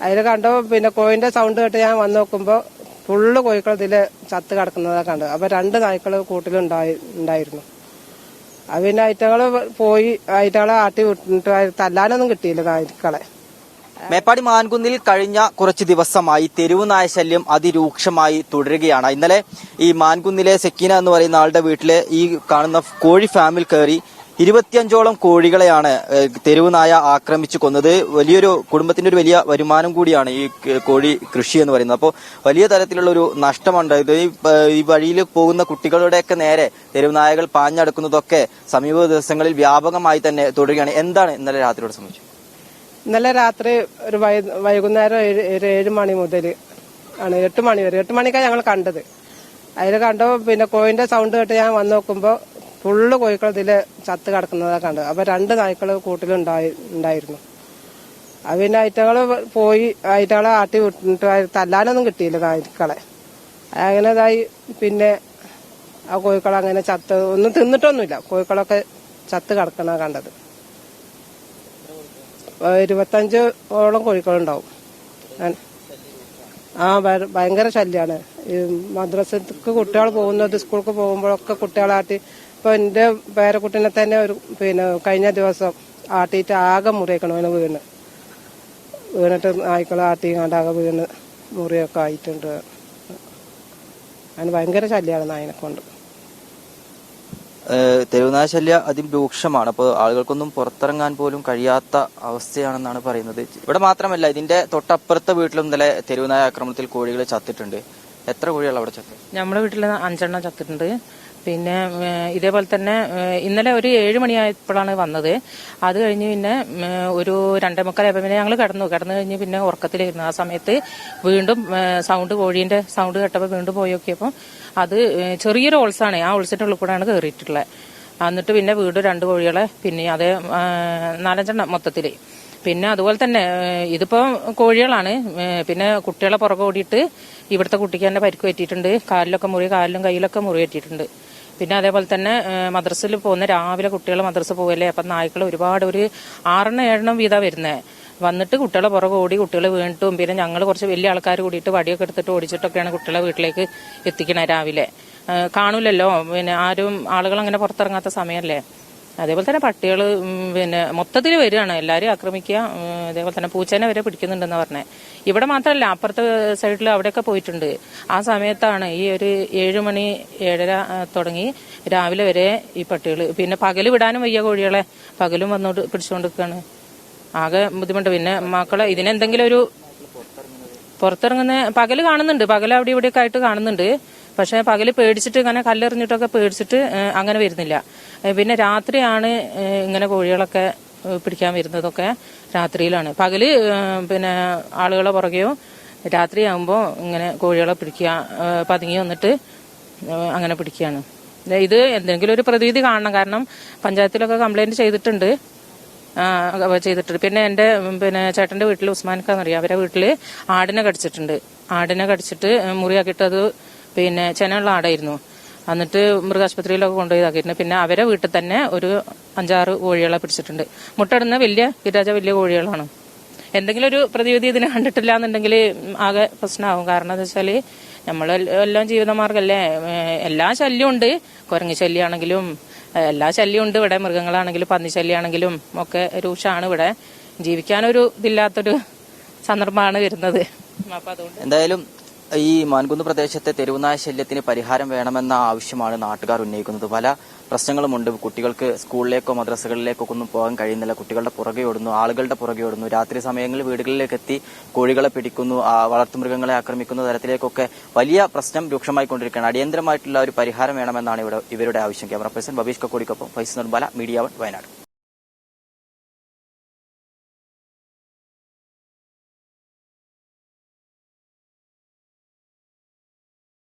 അതിൽ കണ്ടോ പിന്നെ കോഴിന്റെ സൗണ്ട് കേട്ട് ഞാൻ വന്ന് നോക്കുമ്പോ ഫുള്ള് കോഴികൾ ഇതില് ചത്ത് കിടക്കുന്നതാ കണ്ടത്. അപ്പൊ 2 നായ്ക്കള് കൂട്ടിലുണ്ടായിരുന്നു. അത് പിന്നെ ഐറ്റങ്ങള് പോയി ഐറ്റങ്ങളെ ആട്ടി വിട്ടിട്ട് തല്ലാനൊന്നും കിട്ടിയില്ല നായ്ക്കളെ. മേപ്പാടി മാൻകുന്നിൽ കഴിഞ്ഞ കുറച്ച് ദിവസമായി തെരുവ് നായ ശല്യം അതിരൂക്ഷമായി തുടരുകയാണ്. ഇന്നലെ ഈ മാൻകുന്നിലെ സെക്കീന എന്ന് പറയുന്ന ആളുടെ വീട്ടിലെ ഈ കാണുന്ന കോഴി ഫാമിൽ കയറി 25ഓളം കോഴികളെയാണ് തെരുവ് നായ ആക്രമിച്ചു കൊന്നത്. വലിയൊരു കുടുംബത്തിന്റെ ഒരു വലിയ വരുമാനം കൂടിയാണ് ഈ കോഴി കൃഷി എന്ന് പറയുന്നത്. അപ്പോൾ വലിയ തരത്തിലുള്ള ഒരു നഷ്ടമുണ്ട്. ഇത് ഈ വഴിയിൽ പോകുന്ന കുട്ടികളുടെയൊക്കെ നേരെ തെരുവ് നായകൾ പാഞ്ഞടക്കുന്നതൊക്കെ സമീപ ദിവസങ്ങളിൽ വ്യാപകമായി തന്നെ തുടരുകയാണ്. എന്താണ് ഇന്നലെ രാത്രിയോട് സംബന്ധിച്ചത്? ഇന്നലെ രാത്രി ഒരു വൈകുന്നേരം 7 മണി മുതൽ ആണ് 8 മണി വരെ 8 മണിക്കാണ് ഞങ്ങൾ കണ്ടത്. അതിൽ കണ്ടോ പിന്നെ കോഴിന്റെ സൗണ്ട് കേട്ട് ഞാൻ വന്ന് നോക്കുമ്പോ ഫുള്ള് കോഴികൾ ഇതില് ചത്ത് കിടക്കുന്നതാ കണ്ടത്. അപ്പൊ 2 നായ്ക്കള് കൂട്ടിലുണ്ടായിരുന്നു. അത് പിന്നെ ഐറ്റങ്ങള് പോയി ഐറ്റങ്ങളെ ആട്ടി വിട്ടിട്ട് തല്ലാനൊന്നും കിട്ടിയില്ല നായ്ക്കളെ. അങ്ങനെ ഇതായി പിന്നെ ആ കോഴികൾ അങ്ങനെ ചത്ത് ഒന്നും തിന്നിട്ടൊന്നുമില്ല. കോഴികളൊക്കെ ചത്ത് കിടക്കണ കണ്ടത്. 25ഓളം കോഴികളുണ്ടാവും. ഭയങ്കര ശല്യാണ്. ഈ മദ്രസക്ക് കുട്ടികൾ പോകുന്നത് സ്കൂൾക്ക് പോകുമ്പോഴൊക്കെ കുട്ടികളാട്ടി ഇപ്പൊ എന്റെ പേരക്കുട്ടിനെ തന്നെ പിന്നെ കഴിഞ്ഞ ദിവസം ആട്ടിയിട്ട് ആകെ മുറിയേക്കണം. അവന് വീണിട്ട് നായ്ക്കളെ ആട്ടി കണ്ടാകെ വീണ് മുറിയൊക്കെ ആയിട്ടുണ്ട്. അതിന് ഭയങ്കര ശല്യമാണ് നായനെ കൊണ്ട്. തെരുവുനായ ശല്യം അതിരൂക്ഷമാണ്. അപ്പോൾ ആളുകൾക്കൊന്നും പുറത്തിറങ്ങാൻ പോലും കഴിയാത്ത അവസ്ഥയാണെന്നാണ് പറയുന്നത്. ഇവിടെ മാത്രമല്ല, ഇതിന്റെ തൊട്ടപ്പുറത്തെ വീട്ടിലും ഇന്നലെ തെരുവുനായ ആക്രമണത്തിൽ കോഴികൾ ചത്തിട്ടുണ്ട്. എത്ര കോഴികൾ അവിടെ ചത്തു? നമ്മുടെ വീട്ടിൽ 5 ചത്തിട്ടുണ്ട്. പിന്നെ ഇതേപോലെ തന്നെ ഇന്നലെ ഒരു 7 മണിയായപ്പോഴാണ് വന്നത്. അത് കഴിഞ്ഞ് പിന്നെ ഒരു 2:45 പിന്നെ ഞങ്ങൾ കിടന്നു കഴിഞ്ഞ് പിന്നെ ഉറക്കത്തിലായിരുന്നു. ആ സമയത്ത് വീണ്ടും കോഴീന്റെ സൗണ്ട് കേട്ടപ്പോൾ വീണ്ടും പോയി നോക്കിയപ്പോൾ അത് ചെറിയൊരു ഓൾസാണ്. ആ ഓൾസിന്റെ ഉള്ളിൽ കൂടെയാണ് കയറിയിട്ടുള്ളത്. എന്നിട്ട് പിന്നെ വീണ്ടും 2 കോഴികളെ പിന്നെ അതേ 4-5 മൊത്തത്തില്. പിന്നെ അതുപോലെ തന്നെ ഇതിപ്പോ കോഴികളാണ്. പിന്നെ കുട്ടികളെ പുറകെ ഓടിയിട്ട് ഇവിടുത്തെ കുട്ടിക്ക് തന്നെ പരിക്ക് പറ്റിയിട്ടുണ്ട്. കാലിലും കയ്യിലൊക്കെ മുറി പറ്റിയിട്ടുണ്ട്. പിന്നെ അതേപോലെ തന്നെ മദ്രസയിൽ പോകുന്ന രാവിലെ കുട്ടികൾ മദ്രസ പോകല്ലേ, അപ്പം നായ്ക്കൾ ഒരുപാട് ഒരു 6-7 വീതാ വരുന്നേ. വന്നിട്ട് കുട്ടികളെ പുറകെ ഓടി കുട്ടികൾ വീണിട്ടും പിന്നെ ഞങ്ങൾ കുറച്ച് വലിയ ആൾക്കാർ കൂടിയിട്ട് വടിയൊക്കെ എടുത്തിട്ട് ഓടിച്ചിട്ടൊക്കെയാണ് കുട്ടികളെ വീട്ടിലേക്ക് എത്തിക്കണേ. രാവിലെ കാണൂലല്ലോ, പിന്നെ ആളുകൾ അങ്ങനെ പുറത്തിറങ്ങാത്ത സമയമല്ലേ. അതേപോലെ തന്നെ പട്ടികൾ പിന്നെ മൊത്തത്തിൽ വരികയാണ്, എല്ലാവരും ആക്രമിക്കുക. അതേപോലെ തന്നെ പൂച്ചേനെ വരെ പിടിക്കുന്നുണ്ടെന്ന് പറഞ്ഞേ. ഇവിടെ മാത്രമല്ല, അപ്പുറത്തെ സൈഡിൽ അവിടെയൊക്കെ പോയിട്ടുണ്ട്. ആ സമയത്താണ് ഈ ഒരു 7 മണി 7:30 തുടങ്ങി രാവിലെ വരെ ഈ പട്ടികൾ. പിന്നെ പകല് വിടാനും വയ്യ കോഴികളെ, പകലും വന്നോണ്ട് പിടിച്ചുകൊണ്ടിരിക്കുകയാണ്. ആകെ ബുദ്ധിമുട്ട്. പിന്നെ മക്കളെ ഇതിനെന്തെങ്കിലും ഒരു പുറത്തിറങ്ങുന്ന പകല് കാണുന്നുണ്ട്, പകല് അവിടെ ഇവിടെയൊക്കെ ആയിട്ട് കാണുന്നുണ്ട്. പക്ഷെ പകല് പേടിച്ചിട്ട് ഇങ്ങനെ കല്ലെറിഞ്ഞിട്ടൊക്കെ പേടിച്ചിട്ട് അങ്ങനെ വരുന്നില്ല. പിന്നെ രാത്രിയാണ് ഇങ്ങനെ കോഴികളൊക്കെ പിടിക്കാൻ വരുന്നതൊക്കെ രാത്രിയിലാണ്. പകല് പിന്നെ ആളുകളെ പുറകെയോ രാത്രിയാകുമ്പോൾ ഇങ്ങനെ കോഴികളെ പിടിക്കുക, പതുങ്ങി വന്നിട്ട് അങ്ങനെ പിടിക്കുകയാണ്. ഇത് എന്തെങ്കിലും ഒരു പ്രതിവിധി കാണണം. കാരണം പഞ്ചായത്തിലൊക്കെ കംപ്ലൈന്റ് ചെയ്തിട്ടുണ്ട്. പിന്നെ എന്റെ ചേട്ടന്റെ വീട്ടിൽ ഉസ്മാൻക്കാന്നറിയാം, അവരെ വീട്ടില് ആടിനെ കടിച്ചിട്ട് മുറിയാക്കിയിട്ട് അത് പിന്നെ ചെനയുള്ള ആടായിരുന്നു. എന്നിട്ട് മൃഗാശുപത്രിയിലൊക്കെ കൊണ്ടുപോയി ഇതാക്കിയിട്ടുണ്ട്. പിന്നെ അവരെ വീട്ടിൽ തന്നെ ഒരു 5-6 കോഴികളെ പിടിച്ചിട്ടുണ്ട്. മുട്ടയിടുന്ന വലിയ കോഴികളാണ്. എന്തെങ്കിലും ഒരു പ്രതിവിധി ഇതിനെ കണ്ടിട്ടില്ല എന്നുണ്ടെങ്കിൽ ആകെ പ്രശ്നമാകും. കാരണം എന്താ വെച്ചാല് നമ്മളെല്ലാം ജീവിതമാർഗല്ലേ, എല്ലാ ശല്യവും ഉണ്ട്. കുരങ്ങ് ശല്യമാണെങ്കിലും എല്ലാ ശല്യവും ഉണ്ട് ഇവിടെ. മൃഗങ്ങളാണെങ്കിലും പന്നി ശല്യമാണെങ്കിലും ഒക്കെ രൂക്ഷമാണ് ഇവിടെ. ജീവിക്കാനൊരു ഇതില്ലാത്തൊരു സന്ദർഭമാണ് വരുന്നത്. അപ്പൊ അതുകൊണ്ട് എന്തായാലും ഈ മാൻകുന്ന് പ്രദേശത്തെ തെരുവുനായ ശല്യത്തിന് പരിഹാരം വേണമെന്ന ആവശ്യമാണ് നാട്ടുകാർ ഉന്നയിക്കുന്നത്. പല പ്രശ്നങ്ങളുമുണ്ട്. കുട്ടികൾക്ക് സ്കൂളിലേക്കോ മദ്രസകളിലേക്കോ ഒന്നും പോകാൻ കഴിയുന്നില്ല. കുട്ടികളുടെ പുറകെ ഓടുന്നു, ആളുകളുടെ പുറകെ ഓടുന്നു. രാത്രി സമയങ്ങളിൽ വീടുകളിലേക്ക് എത്തി കോഴികളെ പിടിക്കുന്നു, വളർത്തുമൃഗങ്ങളെ ആക്രമിക്കുന്ന തരത്തിലേക്കൊക്കെ വലിയ പ്രശ്നം രൂക്ഷമായിക്കൊണ്ടിരിക്കുകയാണ്. അടിയന്തരമായിട്ടുള്ള ഒരു പരിഹാരം വേണമെന്നാണ് ഇവരുടെ ആവശ്യം. ക്യാമറ പേഴ്സൺ ബബീഷ് കക്കോടിക്കൊപ്പം ഫൈസ് നിർമ്മല, മീഡിയ 1 വയനാട്.